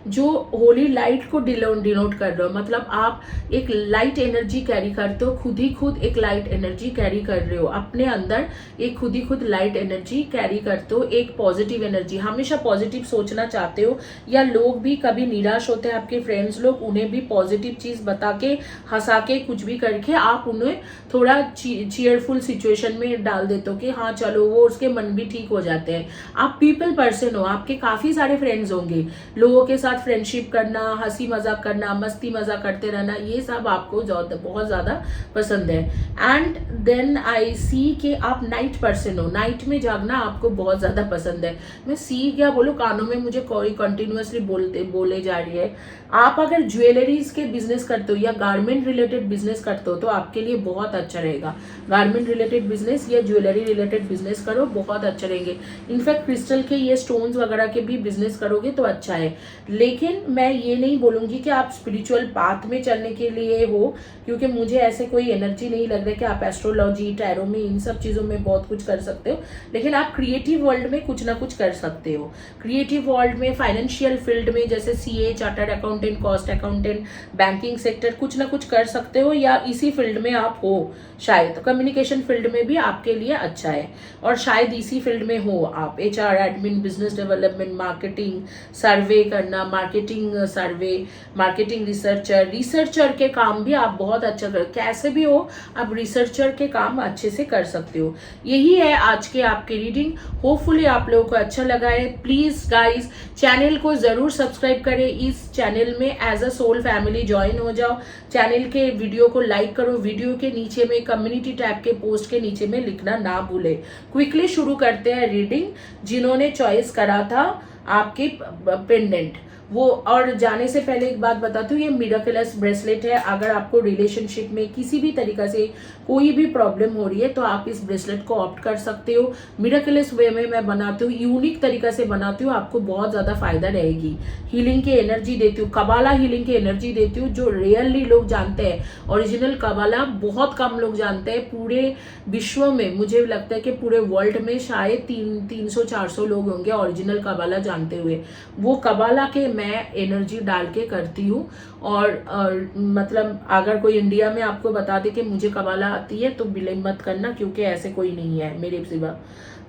जो होली लाइट को डिनोट कर रहे हो, मतलब आप एक लाइट एनर्जी कैरी करते हो, खुद एक लाइट एनर्जी कैरी कर रहे हो अपने अंदर, एक खुद लाइट एनर्जी कैरी करते हो, एक पॉजिटिव एनर्जी, हमेशा पॉजिटिव सोचना चाहते हो। या लोग भी कभी निराश होते हैं, आपके फ्रेंड्स लोग, उन्हें भी पॉजिटिव चीज बता के, हंसा के, कुछ भी करके आप उन्हें थोड़ा चीयरफुल सिचुएशन में डाल देते हो कि हाँ चलो, वो उसके मन भी ठीक हो जाते हैं। आप पीपल पर्सन हो, आपके काफी सारे फ्रेंड्स होंगे, लोगों के साथ फ्रेंडशिप करना, हंसी मजाक करना, मस्ती मजाक करते रहना, ये सब आपको बहुत ज्यादा पसंद है। एंड देन आई सी कि आप नाइट पर्सन हो, नाइट में जागना आपको बहुत ज्यादा पसंद है। मैं सी क्या बोलूं, कानों में मुझे कोई कंटिन्यूअसली बोले जा रही है। आप अगर ज्वेलरीज के बिजनेस करते हो या गारमेंट रिलेटेड बिजनेस करते हो तो आपके लिए बहुत अच्छा रहेगा। गारमेंट रिलेटेड बिजनेस या ज्वेलरी रिलेटेड बिजनेस करो, बहुत अच्छा रहेंगे। इनफैक्ट क्रिस्टल के ये स्टोन्स वगैरह के भी बिजनेस करोगे तो अच्छा है। लेकिन मैं ये नहीं बोलूँगी कि आप स्पिरिचुअल पाथ में चलने के लिए हो, क्योंकि मुझे ऐसे कोई एनर्जी नहीं लग रहा है कि आप एस्ट्रोलॉजी, टैरो में, इन सब चीज़ों में बहुत कुछ कर सकते हो। लेकिन आप क्रिएटिव वर्ल्ड में कुछ ना कुछ कर सकते हो। क्रिएटिव वर्ल्ड में, फाइनेंशियल फील्ड में, जैसे CA, chartered accountant, cost accountant, banking sector, कुछ ना कुछ कर सकते हो, या इसी फील्ड में आप हो शायद। कम्युनिकेशन फील्ड में भी आपके लिए अच्छा है, और शायद इसी फील्ड में हो आप। HR, admin, business development, marketing, survey करना, marketing survey, marketing researcher, researcher के काम भी आप बहुत अच्छा कर, कैसे भी हो आप रिसर्चर के काम अच्छे से कर सकते हो। यही है आज के आपके रीडिंग। होपफुली आप लोगों को अच्छा लगा है। प्लीज गाइस, चैनल को जरूर सब्सक्राइब करें। इस चैनल में as a soul family join हो जाओ। चैनल के वीडियो को लाइक करो। वीडियो के नीचे में कम्युनिटी टैब के पोस्ट के नीचे में लिखना ना भूले। क्विकली शुरू करते हैं रीडिंग। जिन्होंने चॉइस करा था आपके पेंडेंट, वो, और जाने से पहले एक बात बताती हूँ, ये मिराकलस ब्रेसलेट है। अगर आपको रिलेशनशिप में किसी भी तरीका से कोई भी प्रॉब्लम हो रही है तो आप इस ब्रेसलेट को ऑप्ट कर सकते हो। मिराकलस वे में मैं बनाती हूँ, यूनिक तरीका से बनाती हूँ, आपको बहुत ज्यादा फायदा रहेगी। हीलिंग की एनर्जी देती हूँ, कबाला हीलिंग की एनर्जी देती हूँ, जो रियली लोग जानते हैं। ओरिजिनल कबाला बहुत कम लोग जानते हैं पूरे विश्व में। मुझे लगता है कि पूरे वर्ल्ड में शायद 300-400 लोग होंगे ओरिजिनल कबाला जानते हुए। वो कबाला के मैं एनर्जी डाल के करती हूँ। और मतलब अगर कोई इंडिया में आपको बता दे कि मुझे कबाला आती है तो बिलीव मत करना, क्योंकि ऐसे कोई नहीं है मेरे सिवा,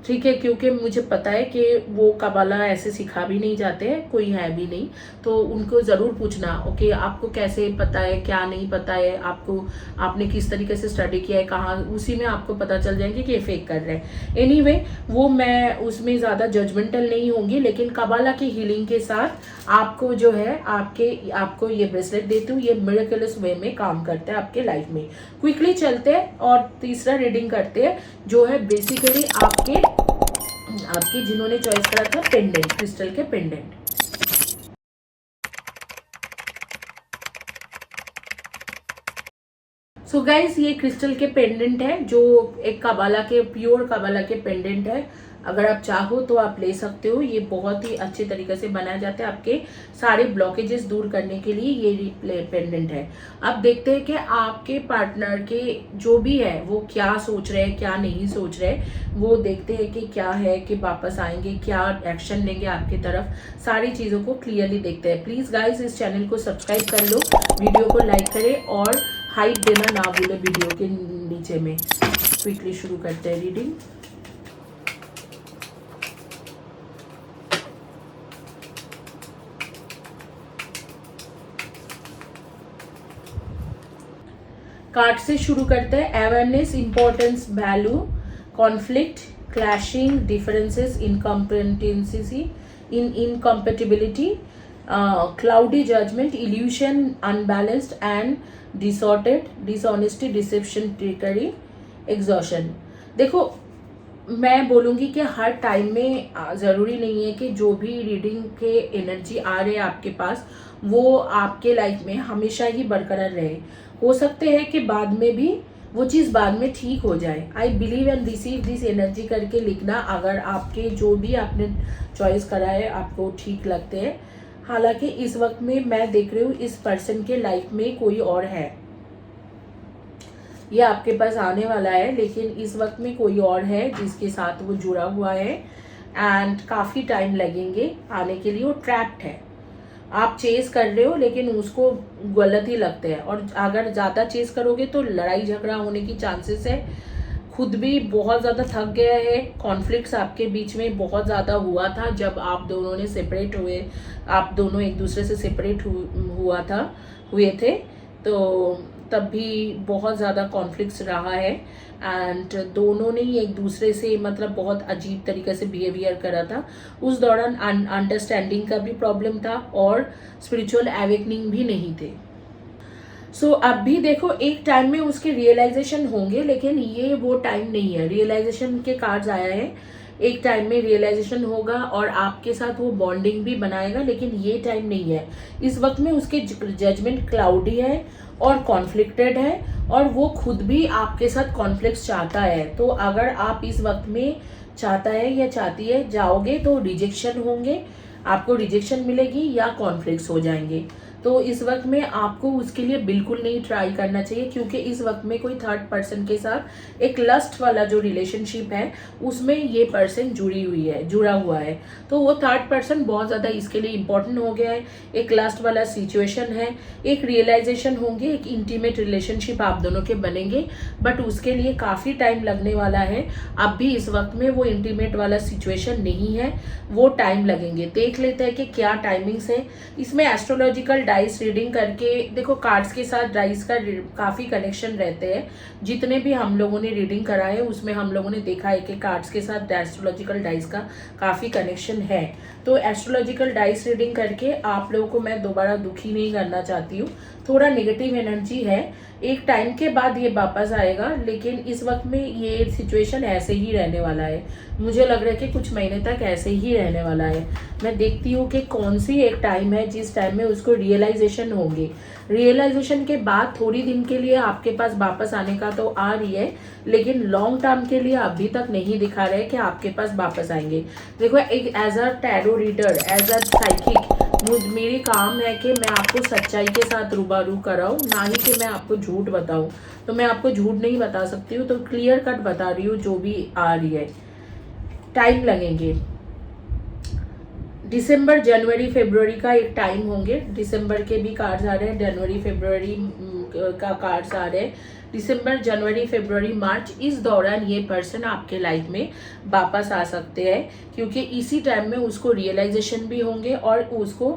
ठीक है। क्योंकि मुझे पता है कि वो कबाला ऐसे सिखा भी नहीं जाते हैं, कोई है भी नहीं, तो उनको ज़रूर पूछना ओके आपको कैसे पता है, क्या नहीं पता है आपको, आपने किस तरीके से स्टडी किया है, कहाँ, उसी में आपको पता चल जाएंगे कि ये फेक कर रहे हैं। एनीवे, वो मैं उसमें ज़्यादा जजमेंटल नहीं होंगी, लेकिन कबाला की हीलिंग के साथ आपको जो है आपको ये ब्रेसलेट देती हूँ। ये मिरेकलस वे में काम करता है आपके लाइफ में। क्विकली चलते हैं और तीसरा रीडिंग करते हैं, जो है बेसिकली आपके जिन्होंने चॉइस करा था पेंडेंट, क्रिस्टल के पेंडेंट। सो गाइज, ये क्रिस्टल के पेंडेंट है, जो एक कबाला के, प्योर कबाला के पेंडेंट है। अगर आप चाहो तो आप ले सकते हो। ये बहुत ही अच्छे तरीके से बनाया जाता है आपके सारे ब्लॉकेजेस दूर करने के लिए। ये पेंडेंट है। अब देखते हैं कि आपके पार्टनर के जो भी है वो क्या सोच रहे हैं, क्या नहीं सोच रहे। वो देखते हैं कि क्या है, कि वापस आएंगे, क्या एक्शन लेंगे आपकी तरफ, सारी चीजों को क्लियरली देखते हैं। प्लीज गाइज, इस चैनल को सब्सक्राइब कर लो, वीडियो को लाइक करें और हाइप देना ना भूले वीडियो के नीचे में। क्विकली शुरू करते हैं रीडिंग। कार्ड से शुरू करते हैं। Awareness, importance, value, conflict, clashing, differences, incompetency, incompatibility, cloudy judgement, illusion, unbalanced and disordered, dishonesty, deception, trickery, exhaustion. देखो, मैं बोलूंगी कि हर टाइम में ज़रूरी नहीं है कि जो भी रीडिंग के एनर्जी आ रहे हैं आपके पास वो आपके लाइफ में हमेशा ही बरकरार रहे। हो सकते हैं कि बाद में भी वो चीज़ बाद में ठीक हो जाए। I believe and receive this energy करके लिखना, अगर आपके जो भी आपने चॉइस करा है आपको ठीक लगते हैं। हालांकि इस वक्त में मैं देख रही हूँ इस पर्सन के लाइफ में कोई और है, ये आपके पास आने वाला है, लेकिन इस वक्त में कोई और है जिसके साथ वो जुड़ा हुआ है एंड काफ़ी टाइम लगेंगे आने के लिए। वो ट्रैप्ड है, आप चेस कर रहे हो लेकिन उसको गलत ही लगते हैं, और अगर ज़्यादा चेस करोगे तो लड़ाई झगड़ा होने की चांसेस है। खुद भी बहुत ज़्यादा थक गया है। कॉन्फ्लिक्ट्स आपके बीच में बहुत ज़्यादा हुआ था जब आप दोनों ने सेपरेट हुए, आप दोनों एक दूसरे से सेपरेट हुए थे, तो तब भी बहुत ज़्यादा कॉन्फ्लिक्ट्स रहा है एंड दोनों ने ही एक दूसरे से मतलब बहुत अजीब तरीके से बिहेवियर करा था। उस दौरान अंडरस्टैंडिंग का भी प्रॉब्लम था और स्पिरिचुअल अवेकनिंग भी नहीं थे। सो अब भी देखो, एक टाइम में उसके रियलाइजेशन होंगे, लेकिन ये वो टाइम नहीं है। रियलाइजेशन के कार्ड्स आया है, एक टाइम में रियलाइजेशन होगा और आपके साथ वो बॉन्डिंग भी बनाएगा, लेकिन ये टाइम नहीं है। इस वक्त में उसके जजमेंट क्लाउडी है और कॉन्फ्लिक्टेड है, और वो खुद भी आपके साथ कॉन्फ्लिक्ट चाहता है। तो अगर आप इस वक्त में चाहता है या चाहती है जाओगे तो रिजेक्शन होंगे, आपको रिजेक्शन मिलेगी या कॉन्फ्लिक्ट्स हो जाएंगे। तो इस वक्त में आपको उसके लिए बिल्कुल नहीं ट्राई करना चाहिए, क्योंकि इस वक्त में कोई थर्ड पर्सन के साथ एक लस्ट वाला जो रिलेशनशिप है उसमें ये पर्सन जुड़ा हुआ है। तो वो थर्ड पर्सन बहुत ज़्यादा इसके लिए इम्पोर्टेंट हो गया है। एक लस्ट वाला सिचुएशन है, एक रियलाइजेशन होंगे, एक इंटीमेट रिलेशनशिप आप दोनों के बनेंगे, बट उसके लिए काफ़ी टाइम लगने वाला है। अब भी इस वक्त में वो इंटीमेट वाला सिचुएशन नहीं है, वो टाइम लगेंगे। देख लेते हैं कि क्या टाइमिंग्स है। इसमें एस्ट्रोलॉजिकल डाइस रीडिंग करके देखो, कार्ड्स के साथ डाइस का काफ़ी कनेक्शन रहते हैं। जितने भी हम लोगों ने रीडिंग कराए उसमें हम लोगों ने देखा है कि कार्ड्स के साथ एस्ट्रोलॉजिकल डाइस का काफ़ी कनेक्शन है। तो एस्ट्रोलॉजिकल डाइस रीडिंग करके आप लोगों को मैं दोबारा दुखी नहीं करना चाहती हूँ। थोड़ा नेगेटिव एनर्जी है, एक टाइम के बाद ये वापस आएगा, लेकिन इस वक्त में ये सिचुएशन ऐसे ही रहने वाला है। मुझे लग रहा है कि कुछ महीने तक ऐसे ही रहने वाला है। मैं देखती हूँ कि कौन सी एक टाइम है जिस टाइम में उसको रियलाइजेशन होंगे। रियलाइजेशन के बाद थोड़ी दिन के लिए आपके पास वापस आने का तो आ रही है, लेकिन लॉन्ग टर्म के लिए अभी तक नहीं दिखा रहे कि आपके पास वापस आएंगे। देखो, एक as a tarot reader, as a psychic, मेरी काम है कि मैं आपको सच्चाई के साथ रूबरू कराऊं, ना ही कि मैं आपको झूठ बताऊं। तो मैं आपको झूठ नहीं बता सकती हूँ, तो क्लियर कट बता रही हूँ जो भी आ रही है। टाइम लगेंगे, दिसंबर, जनवरी, फरवरी का एक टाइम होंगे। दिसंबर के भी कार्ड्स आ रहे हैं, जनवरी फरवरी का कार्ड्स आ रहे हैं। दिसंबर, जनवरी, फरवरी, मार्च, इस दौरान ये पर्सन आपके लाइफ में वापस आ सकते हैं, क्योंकि इसी टाइम में उसको रियलाइजेशन भी होंगे और उसको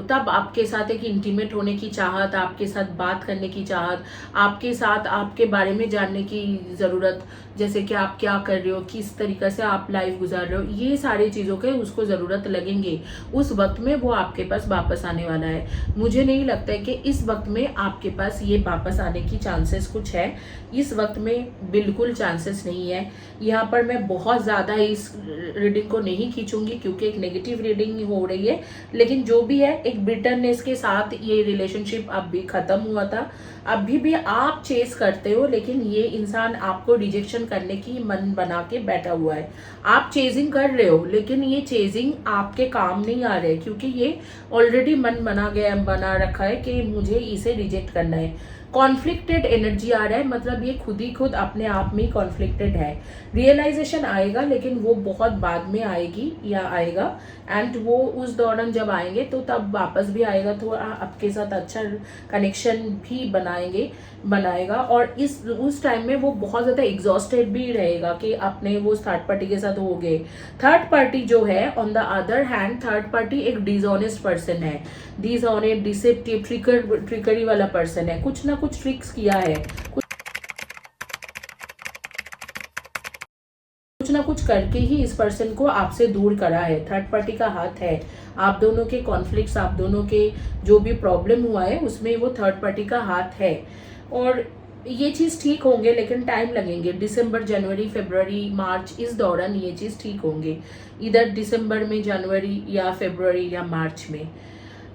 तब आपके साथ एक इंटीमेट होने की चाहत, आपके साथ बात करने की चाहत, आपके साथ आपके बारे में जानने की ज़रूरत, जैसे कि आप क्या कर रहे हो, किस तरीके से आप लाइफ गुजार रहे हो, ये सारी चीज़ों के उसको ज़रूरत लगेंगे। उस वक्त में वो आपके पास वापस आने वाला है। मुझे नहीं लगता है कि इस वक्त में आपके पास ये वापस आने की चांसेस कुछ है। इस वक्त में बिल्कुल चांसेस नहीं है। यहाँ पर मैं बहुत ज़्यादा इस रीडिंग को नहीं खींचूंगी, क्योंकि एक नेगेटिव रीडिंग हो रही है, लेकिन जो भी है, एक बिटरनेस के साथ ये रिलेशनशिप अब भी ख़त्म हुआ था। अभी भी आप चेस करते हो, लेकिन ये इंसान आपको रिजेक्शन करने की मन बना के बैठा हुआ है। आप चेजिंग कर रहे हो, लेकिन ये चेजिंग आपके काम नहीं आ रहे, क्योंकि ये ऑलरेडी मन बना रखा है कि मुझे इसे रिजेक्ट करना है। कॉन्फ्लिक्टेड एनर्जी आ रहा है, मतलब ये खुद ही खुद अपने आप में कॉन्फ्लिक्टेड है। रियलाइजेशन आएगा, लेकिन वो बहुत बाद में आएगी या आएगा, एंड वो उस दौरान जब आएंगे तो तब वापस भी आएगा, तो आपके साथ अच्छा कनेक्शन भी बनाएगा। और उस टाइम में वो बहुत ज़्यादा एग्जॉस्टेड भी रहेगा कि अपने वो थर्ड पार्टी के साथ हो गए। थर्ड पार्टी जो है, on the other hand, third party एक डिसऑनेस्ट पर्सन है, डिसऑनेस्ट, डिसेप्टिव, ट्रिकरी वाला पर्सन है। कुछ ना कुछ ट्रिक्स किया है, कुछ ना कुछ करके ही इस पर्सन को आपसे दूर करा है। थर्ड पार्टी का हाथ है। आप दोनों के कॉन्फ्लिक्ट्स, आप दोनों के जो भी प्रॉब्लम हुआ है, उसमें वो थर्ड पार्टी का हाथ है। और ये चीज़ ठीक होंगे, लेकिन टाइम लगेंगे। दिसंबर, जनवरी, फरवरी, मार्च, इस दौरान ये चीज़ ठीक होंगे, इधर दिसंबर में, जनवरी या फरवरी या मार्च में।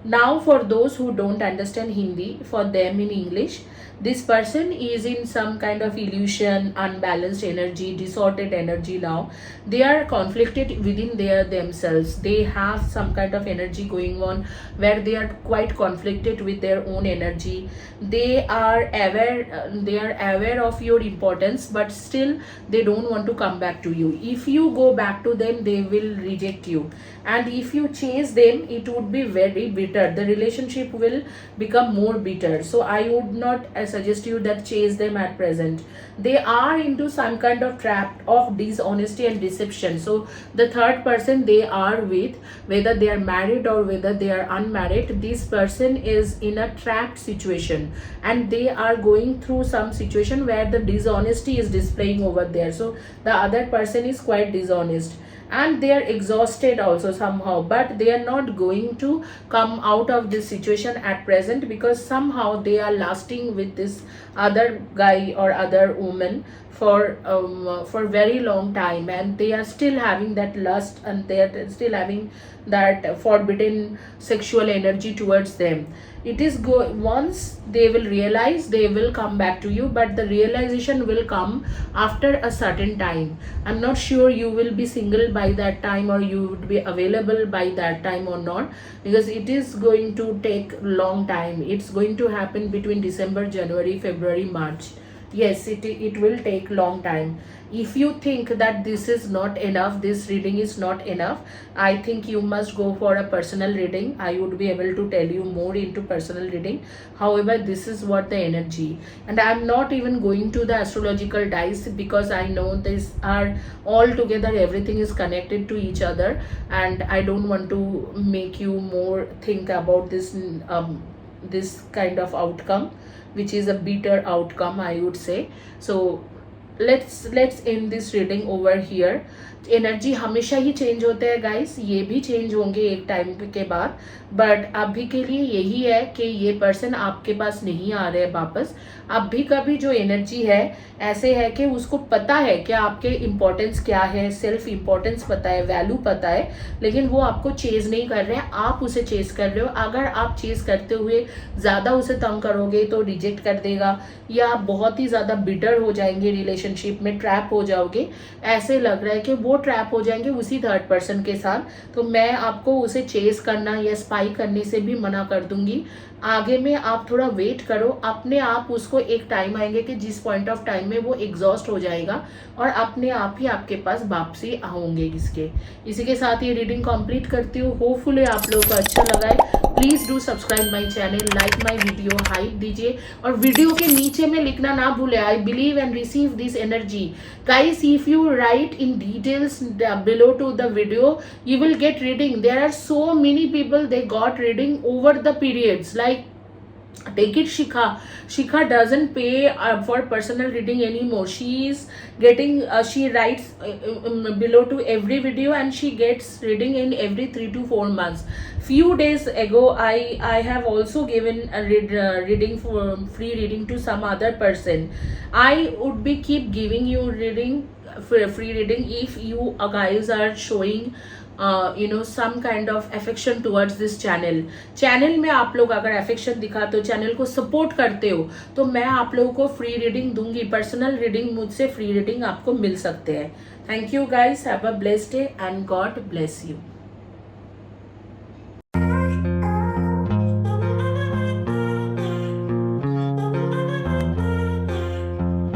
Now for those who don't understand Hindi, for them in English, this person is in some kind of illusion, unbalanced energy, distorted energy now. They are conflicted within themselves. They have some kind of energy going on where they are quite conflicted with their own energy. They are aware of your importance, but still they don't want to come back to you. If you go back to them, they will reject you. And if you chase them, it would be very bitter. The relationship will become more bitter. So I would not suggest you that chase them at present. They are into some kind of trap of dishonesty and deception. So the third person they are with, whether they are married or whether they are unmarried, this person is in a trapped situation, and they are going through some situation where the dishonesty is displaying over there. So the other person is quite dishonest, and they are exhausted also somehow, but they are not going to come out of this situation at present, because somehow they are lasting with this other guy or other woman for very long time, and they are still having that lust, and they are still having that forbidden sexual energy towards them. It is once they will realize, they will come back to you, but the realization will come after a certain time. I'm not sure you will be single by by that time or you would be available by that time or not, because it is going to take long time. It's going to happen between December, January, February, March. Yes, it will take long time. If you think that this is not enough, this reading is not enough, I think you must go for a personal reading. I would be able to tell you more into personal reading. However, this is what the energy, and I'm not even going to the astrological dice because I know these are all together, everything is connected to each other, and I don't want to make you more think about this kind of outcome, which is a bitter outcome, I would say. So let's end this reading over here. Energy हमेशा ही चेंज होते हैं गाइस, ये भी चेंज होंगे एक टाइम के बाद, बट अभी के लिए यही है कि ये पर्सन आपके पास नहीं आ रहे वापस. अभी कभी जो एनर्जी है ऐसे है कि उसको पता है कि आपके इम्पोर्टेंस क्या है, सेल्फ इम्पोर्टेंस पता है, वैल्यू पता है, लेकिन वो आपको चेज नहीं कर रहे हैं, आप उसे चेज कर रहे हो. अगर आप चेज करते हुए ज़्यादा उसे तंग करोगे तो रिजेक्ट कर देगा, या आप बहुत ही ज़्यादा बिटर हो जाएंगे, रिलेशनशिप में ट्रैप हो जाओगे. ऐसे लग रहा है कि वो ट्रैप हो जाएंगे उसी थर्ड पर्सन के साथ. तो मैं आपको उसे चेस करना या स्पाई करने से भी मना कर दूंगी. आगे में आप थोड़ा वेट करो, अपने आप उसको एक टाइम आएंगे कि जिस पॉइंट ऑफ टाइम में वो एग्जॉस्ट हो जाएगा और अपने आप ही आपके पास वापसी आएंगे किसके. इसी के साथ ये रीडिंग कंप्लीट करती हूँ. होपफुली आप लोगों को अच्छा लगा है. Please do subscribe my channel, like my video, hype दीजिए, और वीडियो के नीचे में लिखना ना भूले, I believe and receive this energy. Guys, if you right in details below to the video, you will get reading. There are so many people, they got reading over the periods. Like, take it Shikha doesn't pay for personal reading anymore. She is getting she writes below to every video, and she gets reading in every 3 to 4 months. Few days ago I have also given a reading for free reading to some other person. I would be keep giving you reading, free reading, if you guys are showing some kind of affection towards this channel में आप लोग अगर affection दिखाते हो, चैनल को सपोर्ट करते हो, तो मैं आप लोगों को फ्री रीडिंग दूंगी. पर्सनल रीडिंग मुझसे फ्री रीडिंग आपको मिल सकते हैं. Thank you guys, have a blessed day and God bless you.